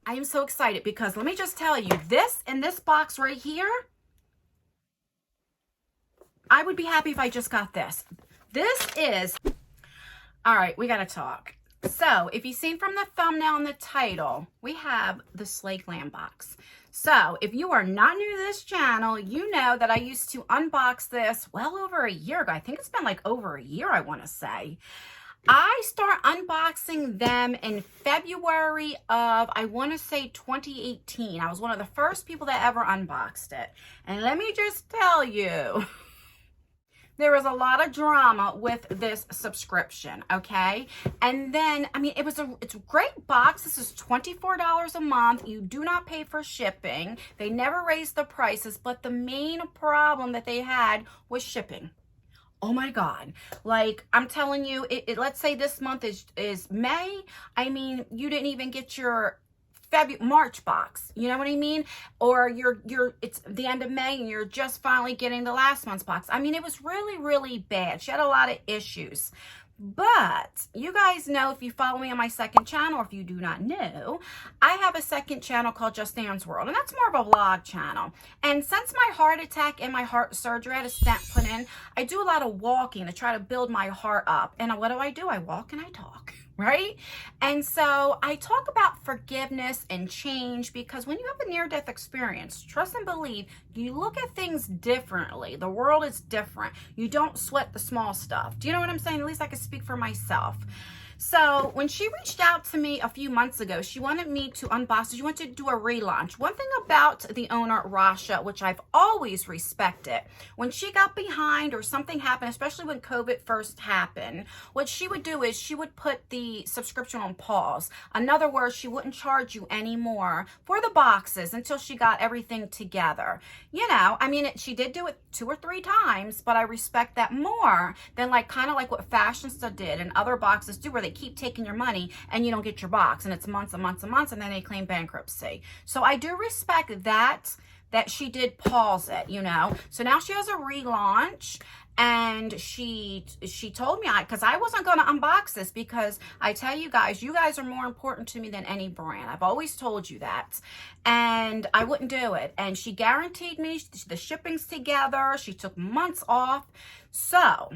I am so excited because let me just tell you, this in this box right here, I would be happy if I just got this. This is, all right, we got to talk. So if you've seen from the thumbnail and the title, we have the Slay Glam Box. So if you are not new to this channel, you know that I used to unbox this well over a year ago. I think it's been like over a year, I want to say. I start unboxing them in February of, I want to say 2018. I was one of the first people that ever unboxed it. And let me just tell you, there was a lot of drama with this subscription, okay? And then, I mean, it's a great box. This is $24 a month. You do not pay for shipping. They never raised the prices, but the main problem that they had was shipping. Oh my God. Like, I'm telling you, let's say this month is May. I mean, you didn't even get your March box, you know what I mean? Or it's the end of May and you're just finally getting the last month's box. I mean, it was really, really bad. She had a lot of issues. But you guys know, if you follow me on my second channel, or if you do not know, I have a second channel called Just Dan's World, and that's more of a vlog channel. And since my heart attack and my heart surgery, I had a stent put in, I do a lot of walking to try to build my heart up. And what do? I walk and I talk, right? And so I talk about forgiveness and change, because when you have a near-death experience, trust and believe, you look at things differently. The world is different. You don't sweat the small stuff. Do you know what I'm saying? At least I can speak for myself. So when she reached out to me a few months ago, she wanted me to unbox. She wanted to do a relaunch. One thing about the owner, Rasha, which I've always respected, when she got behind or something happened, especially when COVID first happened, what she would do is she would put the subscription on pause. In other words, she wouldn't charge you anymore for the boxes until she got everything together. You know, I mean, she did do it 2 or 3 times, but I respect that more than kind of like what Fashionista did and other boxes do, where they keep taking your money and you don't get your box, and it's months and months and months, and then they claim bankruptcy. So I do respect that she did pause it, you know. So now she has a relaunch, and she told me, because I wasn't going to unbox this, because I tell you guys are more important to me than any brand. I've always told you that, and I wouldn't do it. And she guaranteed me the shipping's together. She took months off. So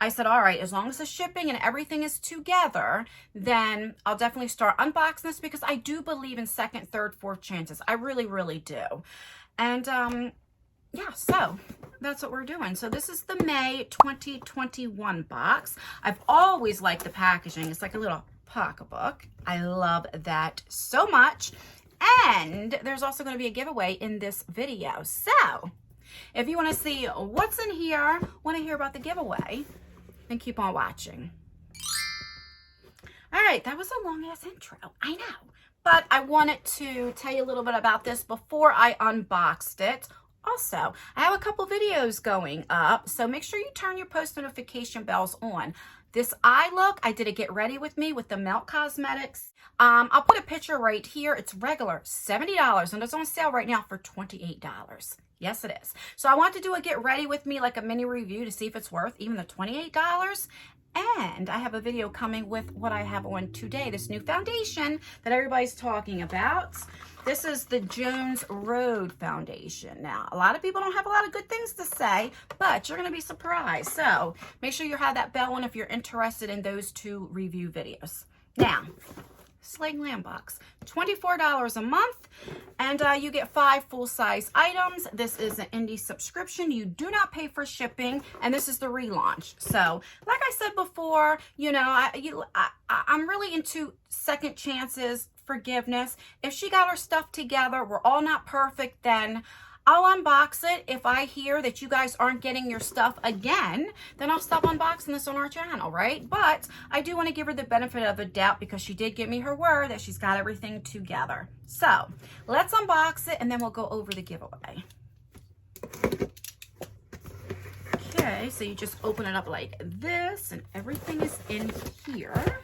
I said, all right, as long as the shipping and everything is together, then I'll definitely start unboxing this, because I do believe in second, third, fourth chances. I really, really do. And yeah, so that's what we're doing. So this is the May 2021 box. I've always liked the packaging. It's like a little pocketbook. I love that so much. And there's also going to be a giveaway in this video. So if you want to see what's in here, want to hear about the giveaway, and keep on watching. All right, that was a long ass intro, I know, but I wanted to tell you a little bit about this before I unboxed it. Also, I have a couple videos going up, so make sure you turn your post notification bells on. This eye look, I did a get ready with me with the Melt Cosmetics. I'll put a picture right here. It's regular $70, and it's on sale right now for $28. Yes, it is. So I want to do a get ready with me, like a mini review, to see if it's worth even the $28. And I have a video coming with what I have on today, this new foundation that everybody's talking about. This is the Jones Road foundation. Now, a lot of people don't have a lot of good things to say, but you're going to be surprised. So make sure you have that bell on if you're interested in those 2 review videos. Now, Slay Glam Box, $24 a month, and you get 5 full-size items. This is an indie subscription. You do not pay for shipping, and this is the relaunch. So, like I said before, you know, I'm really into second chances, forgiveness. If she got her stuff together, we're all not perfect, then I'll unbox it. If I hear that you guys aren't getting your stuff again, then I'll stop unboxing this on our channel, right? But I do want to give her the benefit of the doubt, because she did give me her word that she's got everything together. So let's unbox it, and then we'll go over the giveaway. Okay, so you just open it up like this, and everything is in here.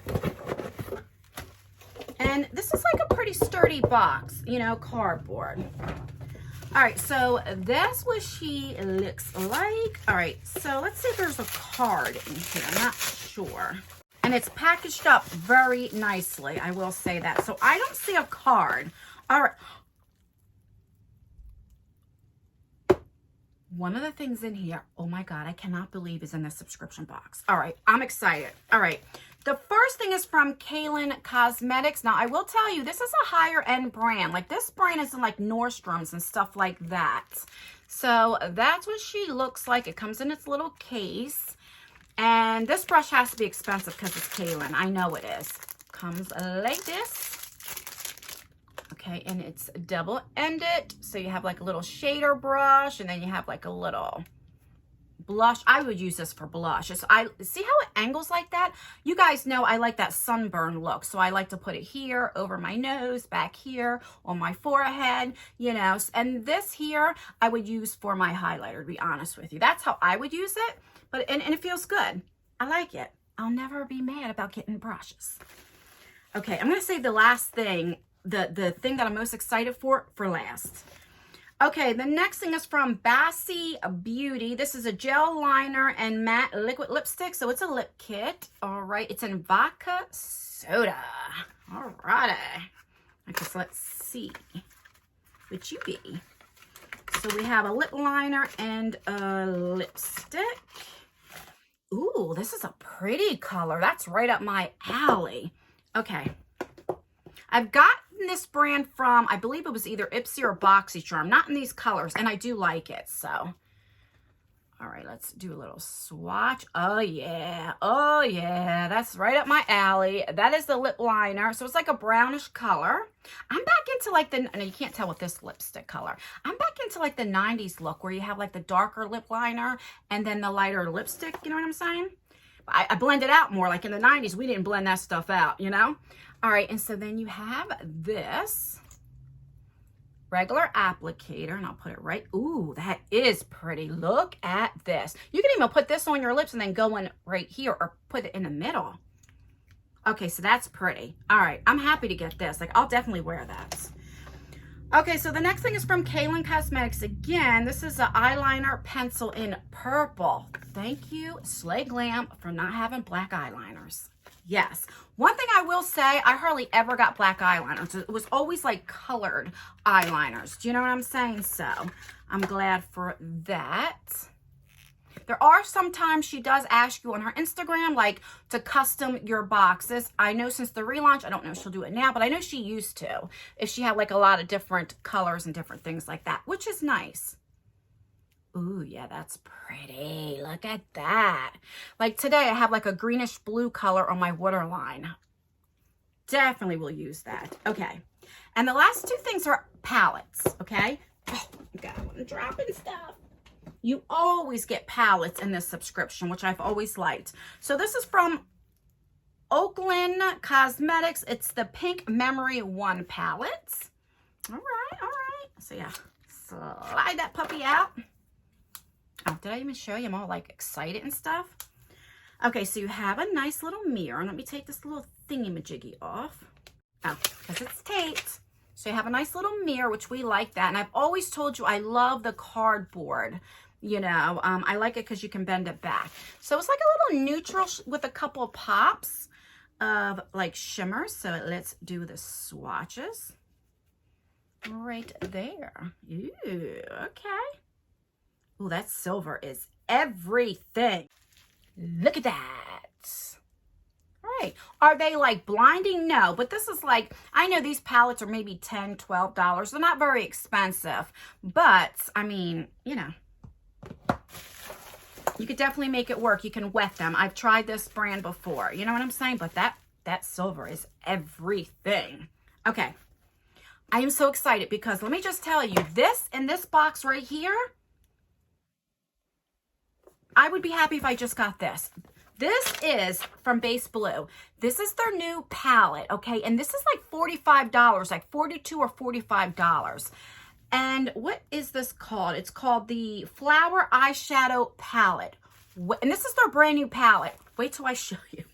And this is like a pretty sturdy box, you know, cardboard. All right, so that's what she looks like. All right, so let's see if there's a card in here. I'm not sure. And it's packaged up very nicely, I will say that. So I don't see a card. All right. One of the things in here, oh my God, I cannot believe is in the subscription box. All right, I'm excited. All right, the first thing is from Kaylin Cosmetics. Now, I will tell you, this is a higher end brand. Like, this brand is in like Nordstrom's and stuff like that. So that's what she looks like. It comes in its little case. And this brush has to be expensive because it's Kaylin. I know it is. Comes like this. Okay, and it's double-ended, so you have like a little shader brush, and then you have like a little blush. I would use this for blush. I see how it angles like that? You guys know I like that sunburn look, so I like to put it here, over my nose, back here, on my forehead, you know. And this here, I would use for my highlighter, to be honest with you. That's how I would use it, but and it feels good. I like it. I'll never be mad about getting brushes. Okay, I'm going to save the last thing, the thing that I'm most excited for last. Okay, the next thing is from Bassy Beauty. This is a gel liner and matte liquid lipstick. So it's a lip kit. All right, it's in vodka soda. All righty. I guess let's see what you be. So we have a lip liner and a lipstick. Ooh, this is a pretty color. That's right up my alley. Okay. I've gotten this brand from, I believe it was either Ipsy or Boxycharm, not in these colors, and I do like it, so. All right, let's do a little swatch. Oh yeah, that's right up my alley. That is the lip liner, so it's like a brownish color. I'm back into like the, and you can't tell with this lipstick color. I'm back into like the 90s look where you have like the darker lip liner and then the lighter lipstick, you know what I'm saying? I blend it out more. Like in the 90s, we didn't blend that stuff out, you know? All right, and so then you have this regular applicator, and I'll put it right. Ooh, that is pretty. Look at this. You can even put this on your lips and then go in right here or put it in the middle. Okay, so that's pretty. All right, I'm happy to get this. Like, I'll definitely wear that. Okay, so the next thing is from Kaylin Cosmetics. Again, this is an eyeliner pencil in purple. Thank you, Slay Glam, for not having black eyeliners. Yes. One thing I will say, I hardly ever got black eyeliners. It was always like colored eyeliners. Do you know what I'm saying? So I'm glad for that. There are sometimes she does ask you on her Instagram, like, to custom your boxes. I know since the relaunch, I don't know if she'll do it now, but I know she used to. If she had like a lot of different colors and different things like that, which is nice. Ooh, yeah, that's pretty. Look at that. Like today, I have like a greenish blue color on my waterline. Definitely will use that. Okay. And the last two things are palettes, okay? Oh, God, I'm dropping stuff. You always get palettes in this subscription, which I've always liked. So this is from Oakland Cosmetics. It's the Pink Memory 1 palette. All right, all right. So yeah, slide that puppy out. Oh, did I even show you? I'm all like excited and stuff. Okay, so you have a nice little mirror. Let me take this little thingy-majiggy off. Oh, because it's taped. So you have a nice little mirror, which we like that. And I've always told you I love the cardboard. You know, I like it because you can bend it back. So it's like a little neutral with a couple of pops of like shimmer. So let's do the swatches right there. Ooh, okay. Ooh, that silver is everything. Look at that. All right. Are they like blinding? No, but this is like, I know these palettes are maybe $10, $12. They're not very expensive, but I mean, you know, you could definitely make it work. You can wet them. I've tried this brand before. You know what I'm saying? But that silver is everything. Okay. I am so excited because let me just tell you, this in this box right here, I would be happy if I just got this. This is from Base Blue. This is their new palette, okay? And this is like $45, like $42 or $45. And what is this called? It's called the Flower Eyeshadow Palette. And this is their brand new palette. Wait till I show you.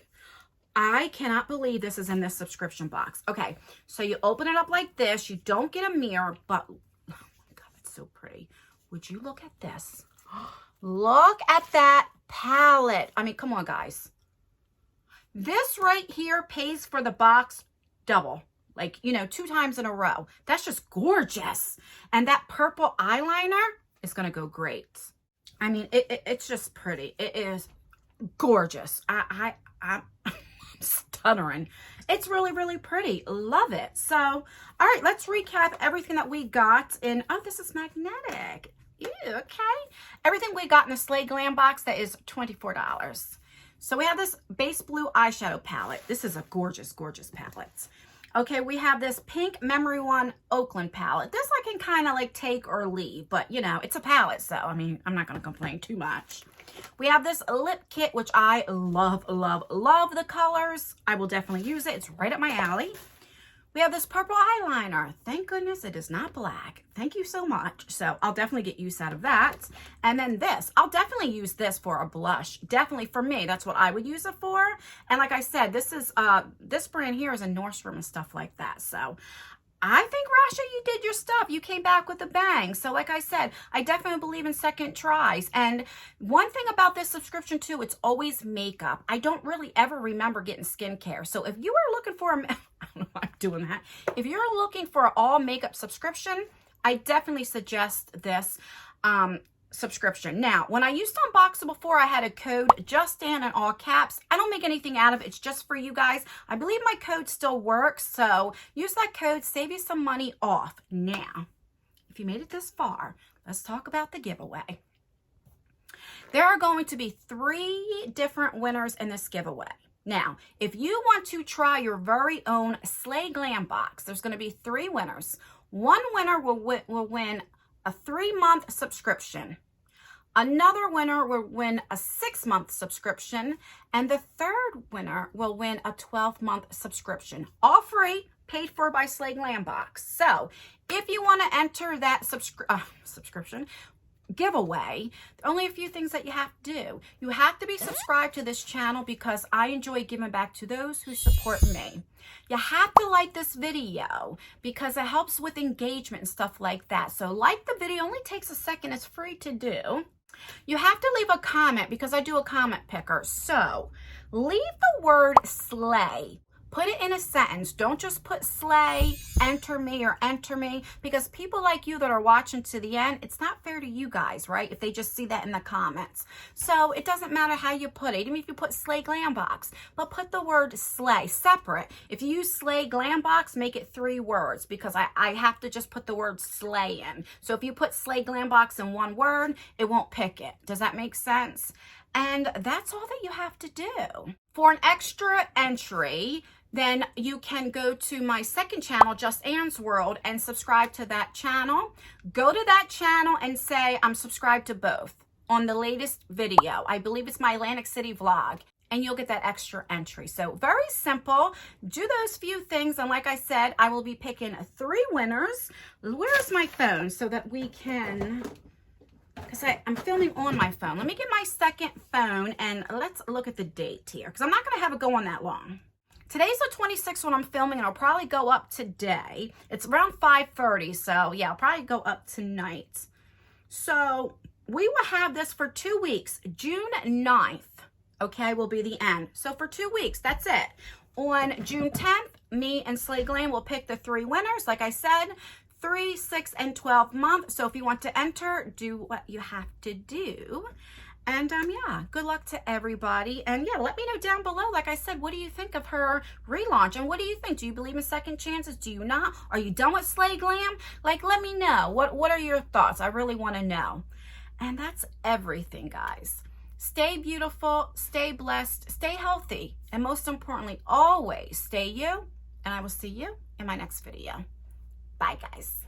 I cannot believe this is in this subscription box. Okay, so you open it up like this. You don't get a mirror, but oh my God, it's so pretty. Would you look at this? Look at that palette. I mean, come on, guys. This right here pays for the box double. Like, you know, 2 times in a row. That's just gorgeous. And that purple eyeliner is going to go great. I mean, it's just pretty. It is gorgeous. I'm stuttering. It's really, really pretty. Love it. So, all right, let's recap everything that we got in, oh, this is magnetic. Ew, okay. Everything we got in the Slay Glam box, that is $24. So we have this base blue eyeshadow palette. This is a gorgeous, gorgeous palette. Okay, we have this pink Memory One Oakland palette. This I can kind of like take or leave, but you know, it's a palette, so I mean, I'm not going to complain too much. We have this lip kit, which I love, love, love the colors. I will definitely use it. It's right up my alley. We have this purple eyeliner. Thank goodness it is not black. Thank you so much. So I'll definitely get use out of that. And then this, I'll definitely use this for a blush. Definitely for me, that's what I would use it for. And like I said, this is this brand here is a Nordstrom and stuff like that. So I think, Rasha, you did your stuff. You came back with a bang. So like I said, I definitely believe in second tries. And one thing about this subscription too, it's always makeup. I don't really ever remember getting skincare. So if you are looking for a, I don't know why I'm doing that. If you're looking for an all makeup subscription, I definitely suggest this subscription. Now, when I used to unbox it before, I had a code Justin in all caps. I don't make anything out of it. It's just for you guys. I believe my code still works, so use that code, save you some money off. Now, if you made it this far, let's talk about the giveaway. There are going to be 3 different winners in this giveaway. Now, if you want to try your very own Slay Glam box, there's going to be 3 winners. One winner will win a 3-month subscription. Another winner will win a 6-month subscription, and the third winner will win a 12-month subscription. All free, paid for by SlayGlamBox. So, if you want to enter that subscription giveaway, only a few things that you have to do. You have to be subscribed to this channel because I enjoy giving back to those who support me. You have to like this video because it helps with engagement and stuff like that. So like the video, only takes a second. It's free to do. You have to leave a comment because I do a comment picker. So leave the word slay. Put it in a sentence. Don't just put slay, enter me, or enter me, because people like you that are watching to the end, it's not fair to you guys, right? If they just see that in the comments. So it doesn't matter how you put it, even if you put Slay Glam Box, but put the word slay separate. If you use Slay Glam Box, make it 3 words because I have to just put the word slay in. So if you put Slay Glam Box in 1 word, it won't pick it. Does that make sense? And that's all that you have to do. For an extra entry, then you can go to my second channel, Just Anne's World, and subscribe to that channel. Go to that channel and say, I'm subscribed to both on the latest video. I believe it's my Atlantic City vlog, and you'll get that extra entry. So very simple. Do those few things, and like I said, I will be picking 3 winners. Where's my phone so that we can, because I'm filming on my phone. Let me get my second phone, and let's look at the date here, because I'm not going to have it go on that long. Today's the 26th when I'm filming, and I'll probably go up today. It's around 5:30, so yeah, I'll probably go up tonight. So we will have this for 2 weeks. June 9th, okay, will be the end. So for 2 weeks, that's it. On June 10th, me and Slay Glam will pick the 3 winners. Like I said, 3, 6, and 12 months. So if you want to enter, do what you have to do. And yeah, good luck to everybody. And yeah, let me know down below, like I said, what do you think of her relaunch? And what do you think? Do you believe in second chances? Do you not? Are you done with Slay Glam? Like, let me know. What are your thoughts? I really want to know. And that's everything, guys. Stay beautiful, stay blessed, stay healthy, and most importantly, always stay you. And I will see you in my next video. Bye, guys.